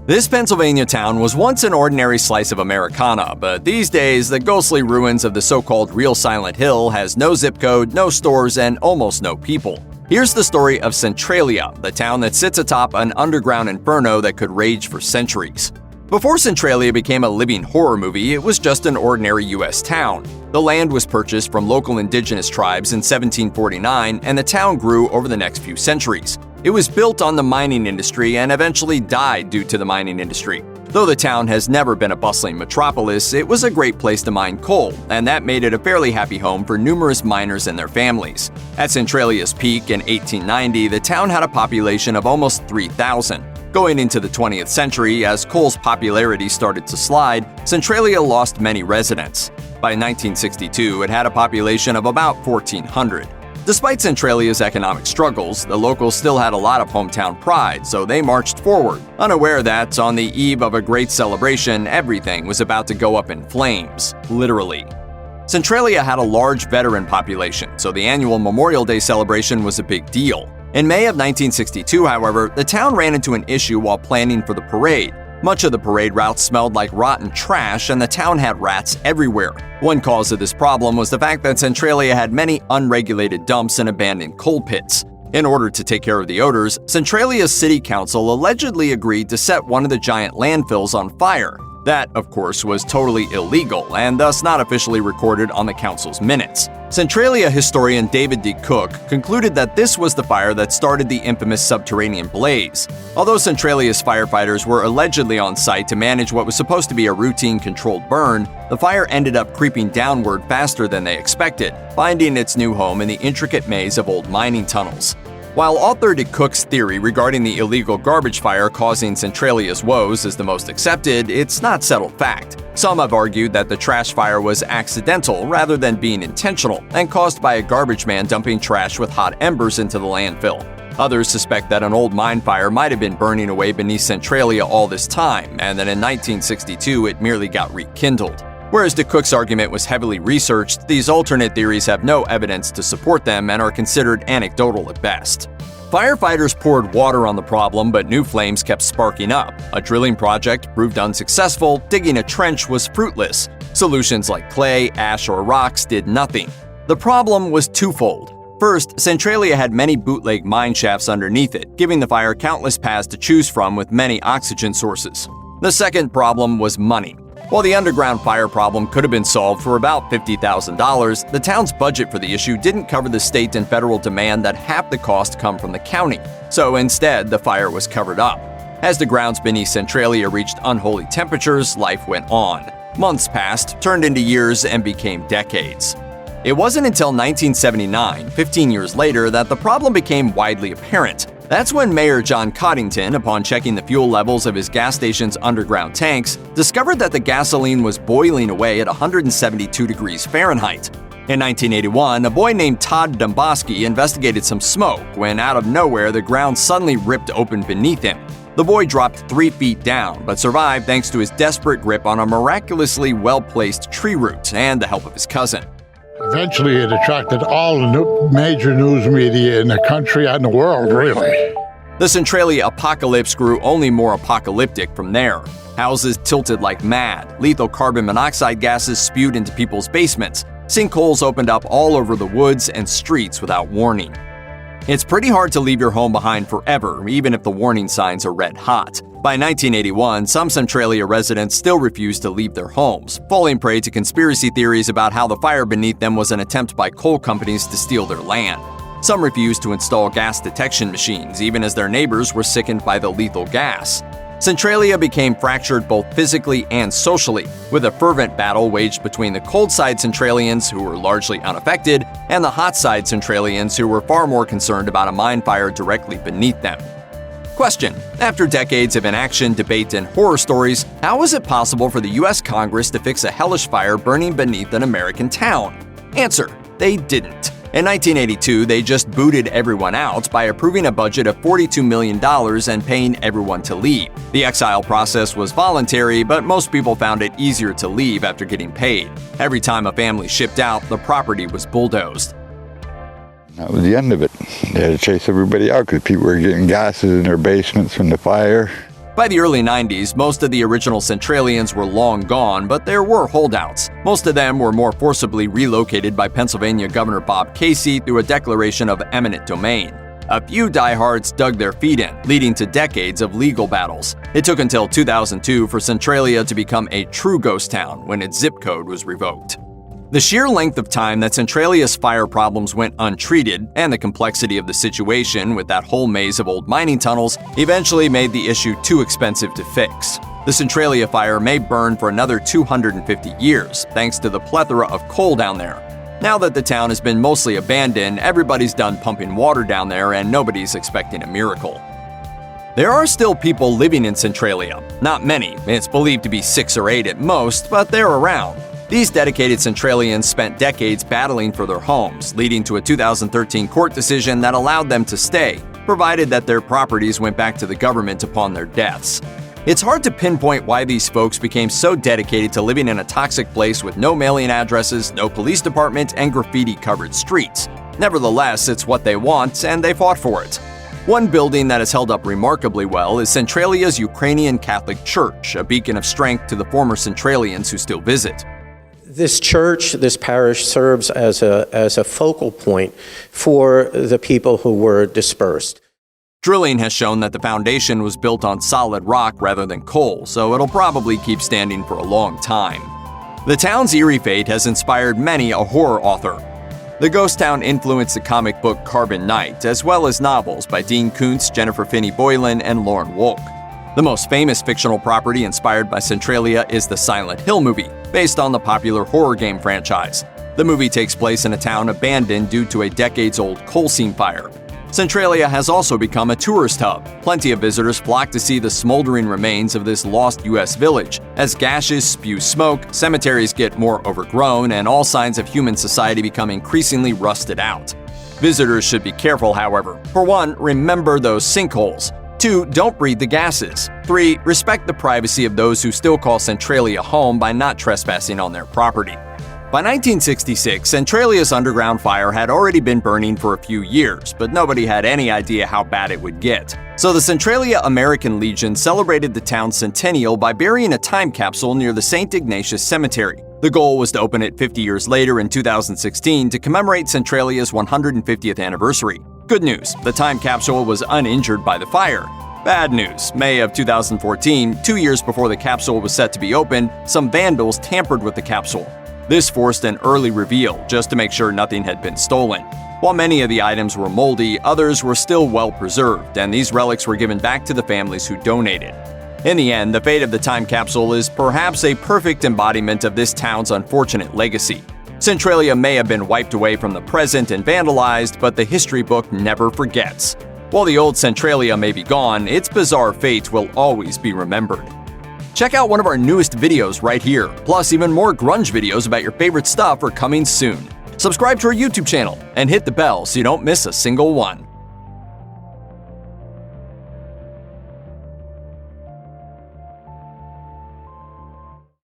This Pennsylvania town was once an ordinary slice of Americana, but these days, the ghostly ruins of the so-called real Silent Hill has no zip code, no stores, and almost no people. Here's the story of Centralia, the town that sits atop an underground inferno that could rage for centuries. Before Centralia became a living horror movie, it was just an ordinary U.S. town. The land was purchased from local indigenous tribes in 1749, and the town grew over the next few centuries. It was built on the mining industry and eventually died due to the mining industry. Though the town has never been a bustling metropolis, it was a great place to mine coal, and that made it a fairly happy home for numerous miners and their families. At Centralia's peak in 1890, the town had a population of almost 3,000. Going into the 20th century, as coal's popularity started to slide, Centralia lost many residents. By 1962, it had a population of about 1,400. Despite Centralia's economic struggles, the locals still had a lot of hometown pride, so they marched forward, unaware that, on the eve of a great celebration, everything was about to go up in flames, literally. Centralia had a large veteran population, so the annual Memorial Day celebration was a big deal. In May of 1962, however, the town ran into an issue while planning for the parade. Much of the parade route smelled like rotten trash, and the town had rats everywhere. One cause of this problem was the fact that Centralia had many unregulated dumps and abandoned coal pits. In order to take care of the odors, Centralia's city council allegedly agreed to set one of the giant landfills on fire. That, of course, was totally illegal and thus not officially recorded on the council's minutes. Centralia historian David D. Cook concluded that this was the fire that started the infamous subterranean blaze. Although Centralia's firefighters were allegedly on site to manage what was supposed to be a routine controlled burn, the fire ended up creeping downward faster than they expected, finding its new home in the intricate maze of old mining tunnels. While author D. Cook's theory regarding the illegal garbage fire causing Centralia's woes is the most accepted, it's not settled fact. Some have argued that the trash fire was accidental rather than being intentional and caused by a garbage man dumping trash with hot embers into the landfill. Others suspect that an old mine fire might have been burning away beneath Centralia all this time, and that in 1962 it merely got rekindled. Whereas De Cook's argument was heavily researched, these alternate theories have no evidence to support them and are considered anecdotal at best. Firefighters poured water on the problem, but new flames kept sparking up. A drilling project proved unsuccessful, digging a trench was fruitless. Solutions like clay, ash, or rocks did nothing. The problem was twofold. First, Centralia had many bootleg mine shafts underneath it, giving the fire countless paths to choose from with many oxygen sources. The second problem was money. While the underground fire problem could have been solved for about $50,000, the town's budget for the issue didn't cover the state and federal demand that half the cost come from the county. So instead, the fire was covered up. As the grounds beneath Centralia reached unholy temperatures, life went on. Months passed, turned into years, and became decades. It wasn't until 1979, 15 years later, that the problem became widely apparent. That's when Mayor John Coddington, upon checking the fuel levels of his gas station's underground tanks, discovered that the gasoline was boiling away at 172 degrees Fahrenheit. In 1981, a boy named Todd Domboski investigated some smoke when, out of nowhere, the ground suddenly ripped open beneath him. The boy dropped 3 feet down, but survived thanks to his desperate grip on a miraculously well-placed tree root and the help of his cousin. Eventually, it attracted all the major news media in the country and the world, really. The Centralia apocalypse grew only more apocalyptic from there. Houses tilted like mad, lethal carbon monoxide gases spewed into people's basements, sinkholes opened up all over the woods and streets without warning. It's pretty hard to leave your home behind forever, even if the warning signs are red hot. By 1981, some Centralia residents still refused to leave their homes, falling prey to conspiracy theories about how the fire beneath them was an attempt by coal companies to steal their land. Some refused to install gas detection machines, even as their neighbors were sickened by the lethal gas. Centralia became fractured both physically and socially, with a fervent battle waged between the cold-side Centralians, who were largely unaffected, and the hot-side Centralians, who were far more concerned about a mine fire directly beneath them. Question: after decades of inaction, debate, and horror stories, how was it possible for the U.S. Congress to fix a hellish fire burning beneath an American town? Answer: they didn't. In 1982, they just booted everyone out by approving a budget of $42 million and paying everyone to leave. The exile process was voluntary, but most people found it easier to leave after getting paid. Every time a family shipped out, the property was bulldozed. That was the end of it. They had to chase everybody out because people were getting gases in their basements from the fire. By the early 90s, most of the original Centralians were long gone, but there were holdouts. Most of them were more forcibly relocated by Pennsylvania Governor Bob Casey through a declaration of eminent domain. A few diehards dug their feet in, leading to decades of legal battles. It took until 2002 for Centralia to become a true ghost town when its zip code was revoked. The sheer length of time that Centralia's fire problems went untreated, and the complexity of the situation with that whole maze of old mining tunnels, eventually made the issue too expensive to fix. The Centralia fire may burn for another 250 years, thanks to the plethora of coal down there. Now that the town has been mostly abandoned, everybody's done pumping water down there, and nobody's expecting a miracle. There are still people living in Centralia. Not many, it's believed to be 6 or 8 at most, but they're around. These dedicated Centralians spent decades battling for their homes, leading to a 2013 court decision that allowed them to stay, provided that their properties went back to the government upon their deaths. It's hard to pinpoint why these folks became so dedicated to living in a toxic place with no mailing addresses, no police department, and graffiti-covered streets. Nevertheless, it's what they want, and they fought for it. One building that has held up remarkably well is Centralia's Ukrainian Catholic Church, a beacon of strength to the former Centralians who still visit. This church, this parish, serves as a focal point for the people who were dispersed. Drilling has shown that the foundation was built on solid rock rather than coal, so it'll probably keep standing for a long time. The town's eerie fate has inspired many a horror author. The ghost town influenced the comic book Carbon Night, as well as novels by Dean Koontz, Jennifer Finney Boylan, and Lauren Wolk. The most famous fictional property inspired by Centralia is the Silent Hill movie, based on the popular horror game franchise. The movie takes place in a town abandoned due to a decades-old coal seam fire. Centralia has also become a tourist hub. Plenty of visitors flock to see the smoldering remains of this lost U.S. village. As gashes spew smoke, cemeteries get more overgrown, and all signs of human society become increasingly rusted out. Visitors should be careful, however. For one, remember those sinkholes. 2, don't breathe the gases. 3, respect the privacy of those who still call Centralia home by not trespassing on their property. By 1966, Centralia's underground fire had already been burning for a few years, but nobody had any idea how bad it would get. So the Centralia American Legion celebrated the town's centennial by burying a time capsule near the St. Ignatius Cemetery. The goal was to open it 50 years later in 2016 to commemorate Centralia's 150th anniversary. Good news, the time capsule was uninjured by the fire. Bad news, May of 2014, 2 years before the capsule was set to be opened, some vandals tampered with the capsule. This forced an early reveal, just to make sure nothing had been stolen. While many of the items were moldy, others were still well preserved, and these relics were given back to the families who donated. In the end, the fate of the time capsule is perhaps a perfect embodiment of this town's unfortunate legacy. Centralia may have been wiped away from the present and vandalized, but the history book never forgets. While the old Centralia may be gone, its bizarre fate will always be remembered. Check out one of our newest videos right here. Plus, even more grunge videos about your favorite stuff are coming soon. Subscribe to our YouTube channel and hit the bell so you don't miss a single one.